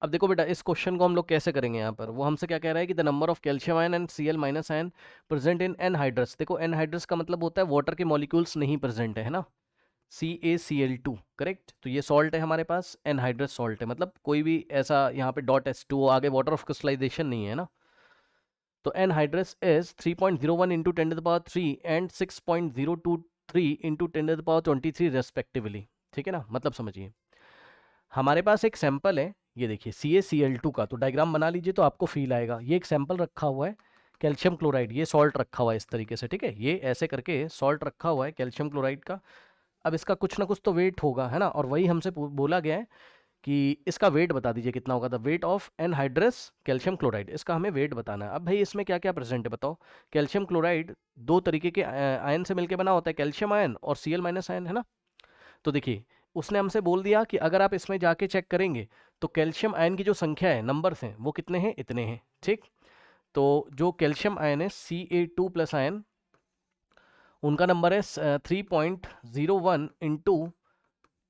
अब देखो बेटा, इस क्वेश्चन को हम लोग कैसे करेंगे यहाँ पर, वो हमसे क्या कह रहा है कि the number of calcium ion and Cl minus ion present in anhydrous. देखो एनहाइड्रस का मतलब होता है वाटर के मॉलिक्यूल्स नहीं प्रेजेंट है ना, CaCl2, करेक्ट। तो ये सॉल्ट है हमारे पास, एनहाइड्रस सॉल्ट है, मतलब कोई भी ऐसा यहाँ पे डॉट H2O आगे वाटर ऑफ क्रिस्टलाइजेशन नहीं है ना। तो anhydrous is 3.01 into 10⁻³ and 6.023 into 10⁻23 respectively, ठीक है ना। मतलब समझिए हमारे पास एक सैंपल है, ये देखिए CaCl2 का, तो डायग्राम बना लीजिए तो आपको फील आएगा। ये एक सैंपल रखा हुआ है कैल्शियम क्लोराइड, ये सॉल्ट रखा हुआ है इस तरीके से, ठीक है, ये ऐसे करके सॉल्ट रखा हुआ है कैल्शियम क्लोराइड का। अब इसका कुछ ना कुछ तो वेट होगा, है ना, और वही हमसे बोला गया है कि इसका वेट बता दीजिए कितना होगा, the weight of anhydrous calcium chloride, इसका हमें वेट बताना है। अब भाई इसमें क्या क्या प्रेजेंट है बताओ। कैल्शियम क्लोराइड दो तरीके के आयन से मिलकर बना होता है, कैल्शियम आयन और Cl माइनस आयन, है ना। तो देखिए उसने हमसे बोल दिया कि अगर आप इसमें जाके चेक करेंगे तो कैल्शियम आयन की जो संख्या है, नंबर्स हैं, वो कितने हैं, इतने हैं, ठीक। तो जो कैल्शियम आयन है Ca2 प्लस आयन, उनका नंबर है 3.01 इंटू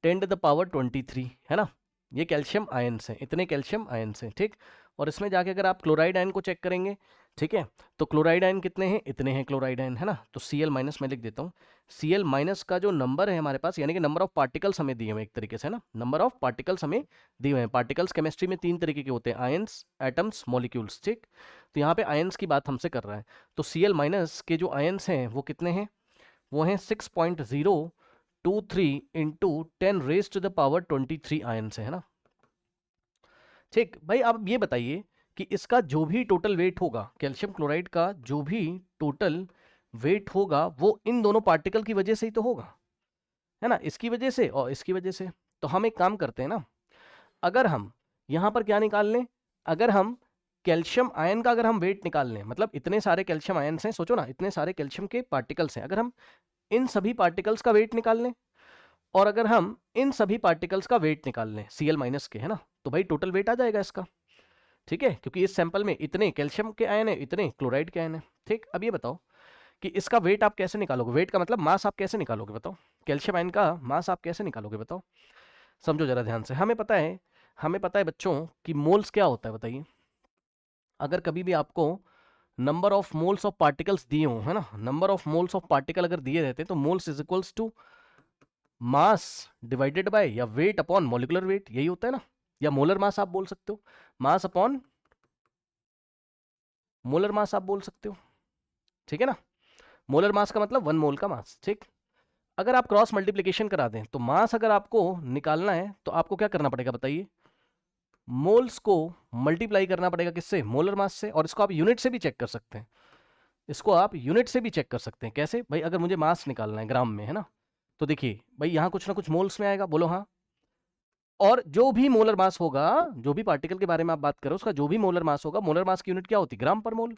10⁻23, है ना। ये कैल्शियम आयन्स हैं, इतने कैल्शियम आयन्स हैं, ठीक। और इसमें जाके अगर आप क्लोराइड आयन को चेक करेंगे, ठीक है, तो क्लोराइड आयन कितने हैं, इतने हैं क्लोराइड आयन, है ना। तो Cl माइनस मैं लिख देता हूँ। Cl माइनस का जो नंबर है हमारे पास, यानी कि नंबर ऑफ पार्टिकल्स हमें दिए हुए एक तरीके से, है ना, नंबर ऑफ पार्टिकल्स हमें दिए हुए हैं। पार्टिकल्स केमिस्ट्री में 3 तरीके के होते हैं, आयन्स, एटम्स, मॉलिक्यूल्स, ठीक। तो यहाँ पे आयन्स की बात हमसे कर रहा है, तो Cl माइनस के जो आयन्स हैं वो कितने हैं, वो हैं 6.023 इंटू 10⁻23 आयन से, है ना। ठीक भाई, अब ये बताइए कि इसका जो भी टोटल वेट होगा, कैल्शियम क्लोराइड का जो भी टोटल वेट होगा, वो इन दोनों पार्टिकल की वजह से ही तो होगा, है ना, इसकी वजह से और इसकी वजह से। तो हम एक काम करते हैं ना, अगर हम यहां पर क्या निकाल लें, अगर हम कैल्शियम आयन का अगर हम वेट निकाल लें, मतलब इतने सारे कैल्शियम आयन्स हैं, सोचो ना, इतने सारे कैल्शियम के पार्टिकल्स हैं, अगर हम इन सभी पार्टिकल्स का वेट निकाल लें और अगर हम इन सभी पार्टिकल्स का वेट निकाल लें Cl माइनस के, है ना, तो भाई टोटल वेट आ जाएगा इसका, ठीक है, क्योंकि इस सैंपल में इतने कैल्शियम के आयन है, इतने क्लोराइड के आयन है, ठीक। अब ये बताओ कि इसका वेट आप कैसे निकालोगे, वेट का मतलब मास आप कैसे निकालोगे बताओ, कैल्शियम आयन का मास आप कैसे निकालोगे बताओ। समझो जरा ध्यान से, हमें पता है बच्चों कि मोल्स क्या होता है, बताइए। अगर कभी भी आपको number of moles of particles दिए हो, है ना, number of moles of particle अगर दिए रहते तो moles is equals to mass divided by या वेट अपॉन मॉलिक्यूलर वेट, यही होता है ना, या मोलर मास आप बोल सकते हो, मास अपॉन मोलर मास आप बोल सकते हो, ठीक है ना। मोलर मास का मतलब 1 मोल का मास, ठीक। अगर आप क्रॉस मल्टीप्लिकेशन करा दें तो मास अगर आपको निकालना है तो आपको क्या करना पड़ेगा बताइए, मोल्स को मल्टीप्लाई करना पड़ेगा किससे, मोलर मास से। और इसको आप यूनिट से भी चेक कर सकते हैं, इसको आप यूनिट से भी चेक कर सकते हैं। कैसे भाई, अगर मुझे मास निकालना है ग्राम में, है ना, तो देखिए भाई यहाँ कुछ ना कुछ मोल्स में आएगा, बोलो हाँ। और जो भी मोलर मास होगा, जो भी पार्टिकल के बारे में आप बात करो, उसका जो भी मोलर मास होगा, मोलर मास की यूनिट क्या होती है, ग्राम पर मोल।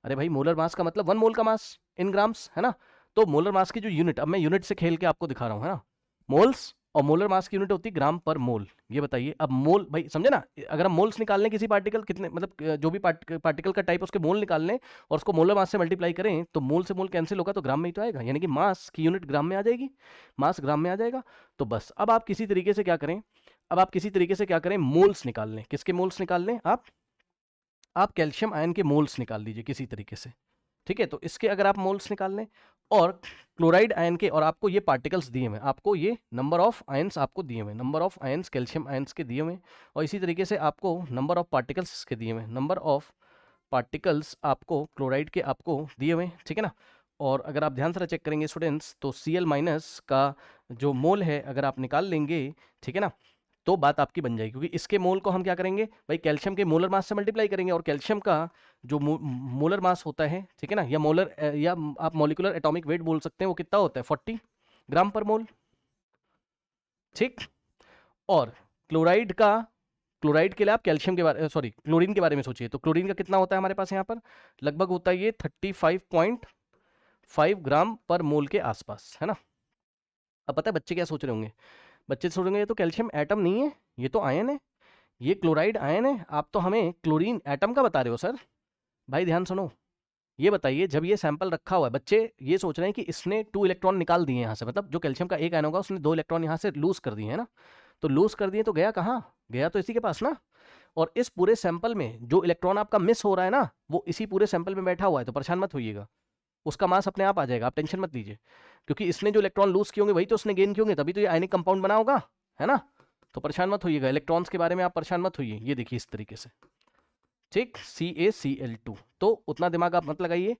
अरे भाई मोलर मास का मतलब 1 मोल का मास इन ग्राम्स, है ना। तो मोलर मास की जो यूनिट, अब मैं यूनिट से खेल के आपको दिखा रहा हूँ, है ना, मोल्स और मोलर मास की यूनिट होती है ग्राम पर मोल। ये बताइए अब मोल, भाई समझे ना, अगर हम मोल्स निकाल लें किसी पार्टिकल, कितने मतलब जो भी पार्टिकल का टाइप उसके मोल निकाल लें और उसको मोलर मास से मल्टीप्लाई करें तो मोल से मोल कैंसिल होगा तो ग्राम में ही तो आएगा, यानी कि मास की यूनिट ग्राम में आ जाएगी, मास ग्राम में आ जाएगा। तो बस अब आप किसी तरीके से क्या करें, अब आप किसी तरीके से क्या करें, मोल्स निकाल लें, किसके मोल्स निकाल लें आप कैल्शियम आयन के मोल्स निकाल लीजिए किसी तरीके से, ठीक है। तो इसके अगर आप मोल्स निकाल लें और क्लोराइड आयन के, और आपको ये पार्टिकल्स दिए हुए, आपको ये नंबर ऑफ आयन्स आपको दिए हुए, number of ions calcium ions के दिए हुए, और इसी तरीके से आपको नंबर ऑफ पार्टिकल्स इसके दिए हुए, नंबर ऑफ पार्टिकल्स आपको क्लोराइड के आपको दिए हुए, ठीक है ना। और अगर आप ध्यान से चेक करेंगे स्टूडेंट्स, तो Cl माइनस का जो मोल है अगर आप निकाल लेंगे, ठीक है ना, तो बात आपकी बन जाएगी, क्योंकि इसके मोल को हम क्या करेंगे भाई, कैल्शियम के मोलर मास से मल्टीप्लाई करेंगे, और कैल्शियम का जो मोलर मास होता है, ठीक है ना, या मोलर या आप मॉलिक्यूलर एटॉमिक वेट बोल सकते हैं, वो कितना होता है 40 ग्राम पर मोल, ठीक। और क्लोराइड का, क्लोराइड के लिए आप कैल्शियम के बारे, सॉरी क्लोरीन के बारे में सोचिए, तो क्लोरीन का कितना होता है हमारे पास यहाँ पर, लगभग होता है ये 35.5 ग्राम पर मोल के आसपास, है ना। अब पता है बच्चे क्या सोच रहे होंगे, बच्चे सोच रहे होंगे ये तो कैल्शियम एटम नहीं है, ये तो आयन है, ये क्लोराइड आयन है, आप तो हमें क्लोरीन एटम का बता रहे हो सर। भाई ध्यान सुनो, ये बताइए जब ये सैंपल रखा हुआ है, बच्चे ये सोच रहे हैं कि इसने 2 इलेक्ट्रॉन निकाल दिए यहाँ से, मतलब जो कैल्शियम का एक आयन होगा उसने 2 इलेक्ट्रॉन यहाँ से लूज कर दिए, है ना। तो लूज कर दिए तो गया कहाँ, गया तो इसी के पास ना, और इस पूरे सैंपल में जो इलेक्ट्रॉन आपका मिस हो रहा है ना, वो इसी पूरे सैंपल में बैठा हुआ है, तो परेशान मत होइएगा, उसका मास अपने आप आ जाएगा, आप टेंशन मत लीजिए, क्योंकि इसने जो इलेक्ट्रॉन लूज किए होंगे वही तो उसने गेन किए होंगे, तभी तो ये आयनिक कंपाउंड बना होगा, है ना। तो परेशान मत होइएगा, इलेक्ट्रॉन्स के बारे में आप परेशान मत होइए। ये देखिए इस तरीके से, ठीक, CaCl2। तो उतना दिमाग आप मत लगाइए,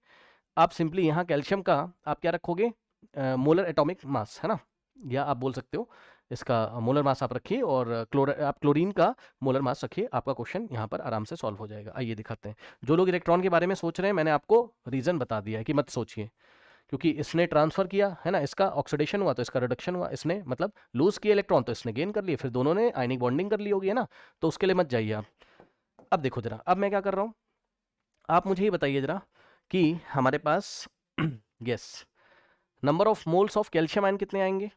आप सिंपली यहाँ कैल्शियम का आप क्या रखोगे, मोलर एटॉमिक मास, है ना, या आप बोल सकते हो इसका मोलर मास आप रखिए, और आप क्लोरीन का मोलर मास रखिए, आपका क्वेश्चन यहाँ पर आराम से सॉल्व हो जाएगा। आइए दिखाते हैं। जो लोग इलेक्ट्रॉन के बारे में सोच रहे हैं, मैंने आपको रीज़न बता दिया है कि मत सोचिए, क्योंकि इसने ट्रांसफर किया है ना, इसका ऑक्सीडेशन हुआ तो इसका रिडक्शन हुआ, इसने मतलब लूज किया इलेक्ट्रॉन तो इसने गेन कर लिए, फिर दोनों ने आयनिक बॉन्डिंग कर ली होगी, है ना, तो उसके लिए मत जाइए आप। अब देखो जरा, अब मैं क्या कर रहा हूँ, आप मुझे ये बताइए जरा कि हमारे पास यस number of moles of calcium ion कितने आएंगे।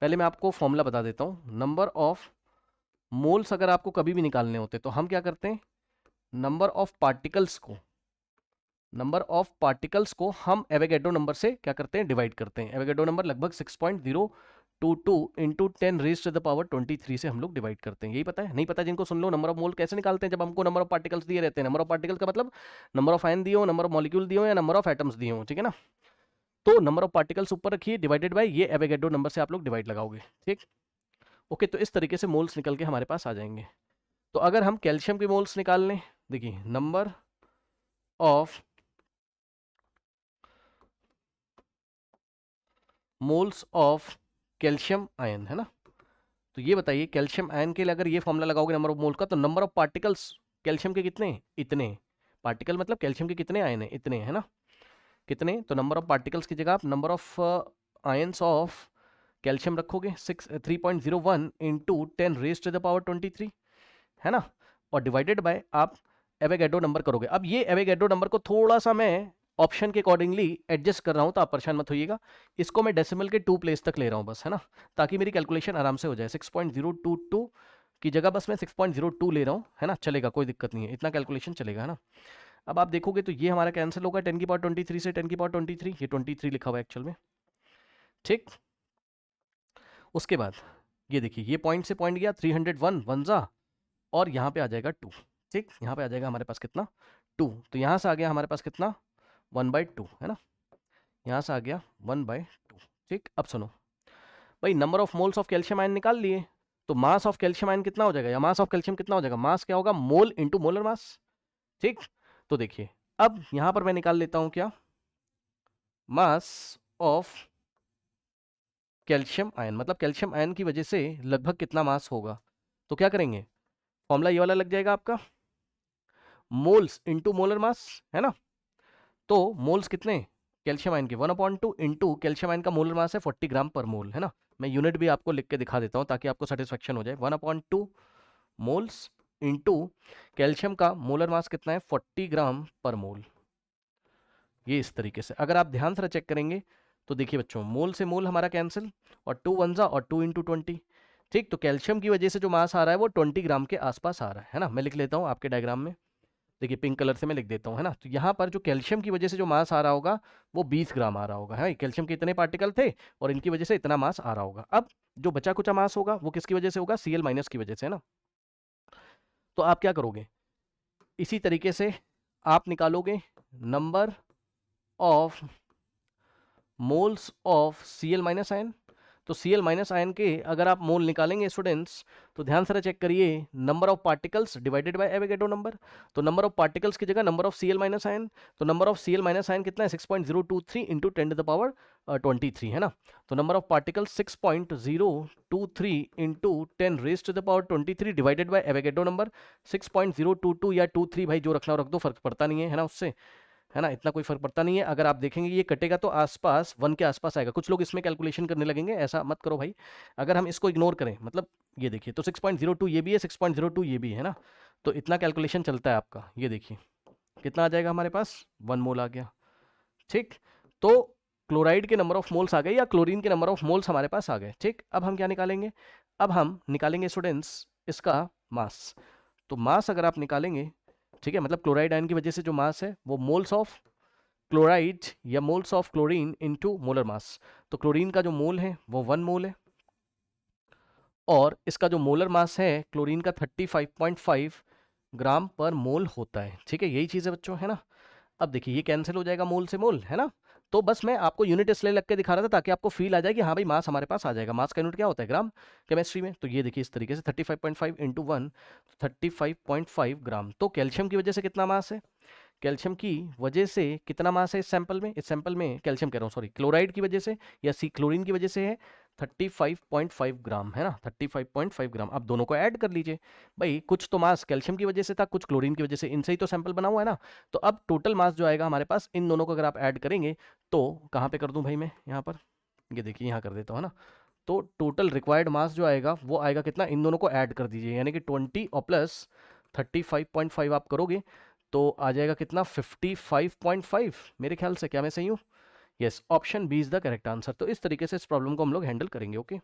पहले मैं आपको फॉर्मूला बता देता हूँ। नंबर ऑफ मोल्स अगर आपको कभी भी निकालने होते तो हम क्या करते हैं, नंबर ऑफ पार्टिकल्स को हम एवोगैड्रो नंबर से क्या करते हैं, डिवाइड करते हैं। एवोगैड्रो नंबर लगभग 6.022 into 10 raise to the power 23 से हम लोग डिवाइड करते हैं। यही पता है? नहीं पता जिनको सुन लो, नंबर ऑफ मोल कैसे निकालते हैं जब हमको नंबर ऑफ पार्टिकल्स दिए रहते हैं। नंबर ऑफ पार्टिकल्स का मतलब नंबर ऑफ आयन दिए हो, नंबर ऑफ मॉलिक्यूल दिए हो, या नंबर ऑफ एटम्स दिए हो, ठीक है ना। तो नंबर ऑफ पार्टिकल्स ऊपर रखिए, डिवाइडेड बाय ये एवोगैड्रो नंबर से आप लोग डिवाइड लगाओगे, ठीक। ओके, तो इस तरीके से मोल्स निकल के हमारे पास आ जाएंगे। तो अगर हम कैल्शियम के मोल्स निकाल लें, देखिए number of moles of calcium ion, है ना। तो ये बताइए कैल्शियम आयन के लिए अगर ये फॉर्मूला लगाओगे नंबर ऑफ मोल का, तो नंबर ऑफ पार्टिकल्स कैल्शियम के कितने, इतने। पार्टिकल मतलब कैल्शियम के कितने आयन है, इतने, है ना। कितने, तो नंबर ऑफ पार्टिकल्स की जगह आप number of ions of calcium रखोगे 3.01 into 10 raise to the power 23, है ना, और डिवाइडेड बाय आप एवोगैड्रो नंबर करोगे। अब ये एवोगैड्रो नंबर को थोड़ा सा मैं ऑप्शन के अकॉर्डिंगली एडजस्ट कर रहा हूं, तो आप परेशान मत होइएगा। इसको मैं डेसिमल के 2 प्लेस तक ले रहा हूं बस, है ना, ताकि मेरी कैलकुलेशन आराम से हो जाए। 6.022 की जगह बस मैं 6.02 ले रहा हूं, है ना, चलेगा, कोई दिक्कत नहीं है, इतना कैलकुलेशन चलेगा, है ना। अब आप देखोगे तो ये हमारा कैंसिल होगा 10 की पावर 23 से 10 की पावर 23, ये 23 लिखा हुआ है एक्चुअल में, ठीक। उसके बाद ये देखिए, ये पॉइंट से पॉइंट गया 301 वनजा, और यहाँ पे आ जाएगा 2, ठीक। यहाँ पे आ जाएगा हमारे पास कितना, 2। तो यहाँ से आ गया हमारे पास कितना, 1/2, है ना। यहाँ से आ गया 1/2, ठीक। अब सुनो भाई, number of moles of calcium ion निकाल लिए, तो मास ऑफ कैल्शियम आयन कितना हो जाएगा, या मास ऑफ कैल्शियम कितना हो जाएगा, मास क्या होगा, मोल इंटू मोलर मास, ठीक। तो देखिए अब यहाँ पर मैं निकाल लेता हूँ क्या, मास ऑफ कैल्शियम आयन, मतलब कैल्शियम आयन की वजह से लगभग कितना मास होगा। तो क्या करेंगे, फॉर्मूला ये वाला लग जाएगा आपका, मोल्स इंटू मोलर मास, है ना। तो मोल्स कितने कैल्शियम आयन के, 1/2 इंटू कैल्शियम आयन का मोलर मास है 40 ग्राम पर मोल, है ना। मैं यूनिट भी आपको लिख के दिखा देता हूँ ताकि आपको सेटिस्फेक्शन हो जाए। 1/2 मोल्स इंटू कैल्शियम का मोलर मास कितना है, 40 ग्राम पर मोल। ये इस तरीके से अगर आप ध्यान से चेक करेंगे तो देखिए बच्चों, मोल से मोल हमारा कैंसिल, और 2 1 और 2 इंटू 20, ठीक। तो कैल्शियम की वजह से जो मास आ रहा है वो 20 ग्राम के आसपास आ रहा है ना। मैं लिख लेता हूँ आपके डायग्राम में, देखिए पिंक कलर से मैं लिख देता हूँ, है ना। तो यहाँ पर जो कैल्शियम की वजह से जो मास आ रहा होगा वो 20 ग्राम आ रहा होगा, है। कैल्शियम के इतने पार्टिकल थे और इनकी वजह से इतना मास आ रहा होगा। अब जो बचा कुचा मास होगा वो किसकी वजह से होगा, Cl- की वजह से, है ना। तो आप क्या करोगे, इसी तरीके से आप निकालोगे number of moles of Cl- ion. तो Cl- आयन के अगर आप मोल निकालेंगे स्टूडेंट्स, तो ध्यान से चेक करिए, number of particles divided by Avogadro number. तो नंबर ऑफ पार्टिकल्स की जगह नंबर ऑफ Cl- आयन, तो नंबर ऑफ Cl- आयन कितना है, 6.023 इंटू 10 टू द पावर 23, है ना। तो number of particles 6.023 into 10 raise to the power 23 divided by Avogadro number 6.022 या 23, भाई जो रखना हो रख दो, फर्क पड़ता नहीं है ना उससे, है ना, इतना कोई फर्क पड़ता नहीं है। अगर आप देखेंगे ये कटेगा तो आसपास 1 के आसपास आएगा। कुछ लोग इसमें कैलकुलेशन करने लगेंगे, ऐसा मत करो भाई। अगर हम इसको इग्नोर करें, मतलब ये देखिए, तो 6.02 ये भी है, 6.02 ये भी है ना, तो इतना कैलकुलेशन चलता है आपका। ये देखिए कितना आ जाएगा हमारे पास, 1 मोल आ गया, ठीक। तो क्लोराइड के नंबर ऑफ मोल्स आ गए या क्लोरीन के नंबर ऑफ मोल्स हमारे पास आ गए, ठीक। अब हम क्या निकालेंगे, अब हम निकालेंगे स्टूडेंट्स इसका मास। तो मास अगर आप निकालेंगे, ठीक है, मतलब क्लोराइड आयन की वजह से जो मास है वो मोल्स ऑफ क्लोराइड या moles of chlorine into molar mass. तो क्लोरीन का जो मोल है वो 1 मोल है, और इसका जो मोलर मास है क्लोरीन का 35.5 ग्राम पर मोल होता है। ठीक है, यही चीज़ है बच्चों, है ना। अब देखिए ये कैंसिल हो जाएगा मोल से मोल, है ना। तो बस मैं आपको यूनिट इसलिए लग के दिखा रहा था ताकि आपको फील आ जाए कि हाँ भाई मास हमारे पास आ जाएगा। मास का यूनिट क्या होता है? ग्राम, केमिस्ट्री में। तो ये देखिए इस तरीके से 35.5 इंटू 1, 35.5 ग्राम। तो कैल्शियम की वजह से कितना मास है? कैल्शियम की वजह से कितना मास है इस सैंपल में? इस सैंपल में कैल्शियम कह रहा हूँ, सॉरी, क्लोराइड की वजह से या सी क्लोरीन की वजह से है 35.5 ग्राम, है ना, 35.5 ग्राम। अब दोनों को ऐड कर लीजिए भाई, कुछ तो मास कैल्शियम की वजह से था, कुछ क्लोरीन की वजह से, इनसे ही तो सैंपल बना हुआ है ना। तो अब टोटल मास जो आएगा हमारे पास, इन दोनों को अगर आप ऐड करेंगे तो कहाँ पे कर दूं भाई मैं, यहाँ पर, ये देखिए यहाँ कर देता हूँ, है ना। तो टोटल रिक्वायर्ड मास जो आएगा वो आएगा कितना? इन दोनों को ऐड कर दीजिए, यानी कि 20 और प्लस 35.5 आप करोगे तो आ जाएगा कितना? 55.5 मेरे ख्याल से। क्या मैं सही हूँ? Yes, option B is the correct answer. तो इस तरीके से इस प्रॉब्लम को हम लोग हैंडल करेंगे। ओके।